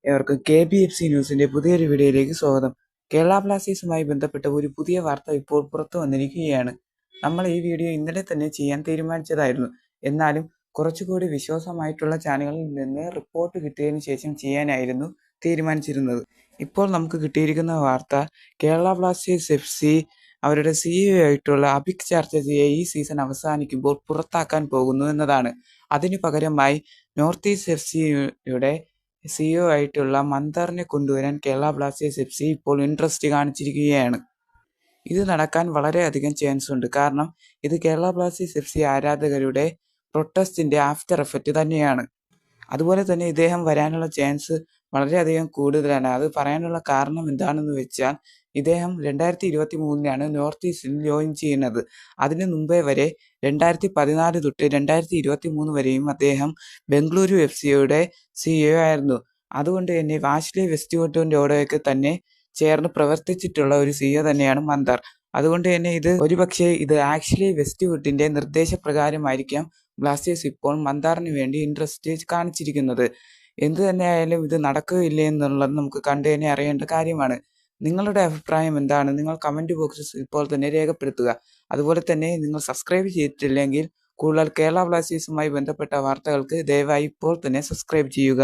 ഏവർക്കും KBFC ന്യൂസിന്റെ പുതിയൊരു വീഡിയോയിലേക്ക് സ്വാഗതം. കേരള ബ്ലാസ്റ്റേഴ്സുമായി ബന്ധപ്പെട്ട ഒരു പുതിയ വാർത്ത ഇപ്പോൾ പുറത്തു വന്നിരിക്കുകയാണ്. നമ്മൾ ഈ വീഡിയോ ഇന്നലെ തന്നെ ചെയ്യാൻ തീരുമാനിച്ചതായിരുന്നു. എന്നാലും കുറച്ചുകൂടി വിശ്വാസമായിട്ടുള്ള ചാനലുകളിൽ നിന്ന് റിപ്പോർട്ട് കിട്ടിയതിനു ശേഷം ചെയ്യാനായിരുന്നു തീരുമാനിച്ചിരുന്നത്. ഇപ്പോൾ നമുക്ക് കിട്ടിയിരിക്കുന്ന വാർത്ത കേരള ബ്ലാസ്റ്റേഴ്സ് FC അവരുടെ CEO ആയിട്ടുള്ള അഭിക് ചാറ്റർജിയെ ഈ സീസൺ അവസാനിക്കുമ്പോൾ പുറത്താക്കാൻ പോകുന്നു എന്നതാണ്. അതിനു പകരമായി നോർത്ത് ഈസ്റ്റ് FCയുടെ CEO ആയിട്ടുള്ള മന്ദാറിനെ കൊണ്ടുവരാൻ കേരള ബ്ലാസ്റ്റേഴ്സ് FC ഇപ്പോൾ ഇൻട്രസ്റ്റ് കാണിച്ചിരിക്കുകയാണ്. ഇത് നടക്കാൻ വളരെയധികം ചാൻസ് ഉണ്ട്. കാരണം ഇത് കേരള ബ്ലാസ്റ്റേഴ്സ് FC ആരാധകരുടെ പ്രൊട്ടസ്റ്റിന്റെ ആഫ്റ്റർ എഫക്റ്റ് തന്നെയാണ്. അതുപോലെ തന്നെ ഇദ്ദേഹം വരാനുള്ള ചാൻസ് വളരെയധികം കൂടുതലാണ്. അത് പറയാനുള്ള കാരണം എന്താണെന്ന് വെച്ചാൽ ഇദ്ദേഹം 2023 നോർത്ത് ഈസ്റ്റിൽ ജോയിൻ ചെയ്യുന്നത്. അതിനു മുമ്പേ വരെ 2014 തൊട്ട് 2023 വരെയും അദ്ദേഹം ബംഗളൂരു FCയുടെ CEO ആയിരുന്നു. അതുകൊണ്ട് തന്നെ വാഷ്ലി വെസ്റ്റ്വുഡിനോടൊക്കെ തന്നെ ചേർന്ന് പ്രവർത്തിച്ചിട്ടുള്ള ഒരു CEO തന്നെയാണ് മന്ദാർ. അതുകൊണ്ട് തന്നെ ഇത് ആക്ച്വലി വെസ്റ്റ്വുഡിന്റെ നിർദ്ദേശപ്രകാരമായിരിക്കാം ബ്ലാസ്റ്റേഴ്സ് ഇപ്പോൾ മന്ദാറിന് വേണ്ടി ഇൻട്രസ്റ്റ് കാണിച്ചിരിക്കുന്നത്. എന്തു തന്നെയായാലും ഇത് നടക്കുകയില്ലേ എന്നുള്ളത് നമുക്ക് കണ്ടു തന്നെ അറിയേണ്ട കാര്യമാണ്. നിങ്ങളുടെ അഭിപ്രായം എന്താണ്? നിങ്ങൾ കമന്റ് ബോക്സിൽ ഇപ്പോൾ തന്നെ രേഖപ്പെടുത്തുക. അതുപോലെ തന്നെ നിങ്ങൾ സബ്സ്ക്രൈബ് ചെയ്തിട്ടില്ലെങ്കിൽ കൂടുതൽ കേരള ബ്ലാസ്റ്റേഴ്സുമായി ബന്ധപ്പെട്ട വാർത്തകൾക്ക് ദയവായി ഇപ്പോൾ തന്നെ സബ്സ്ക്രൈബ് ചെയ്യുക.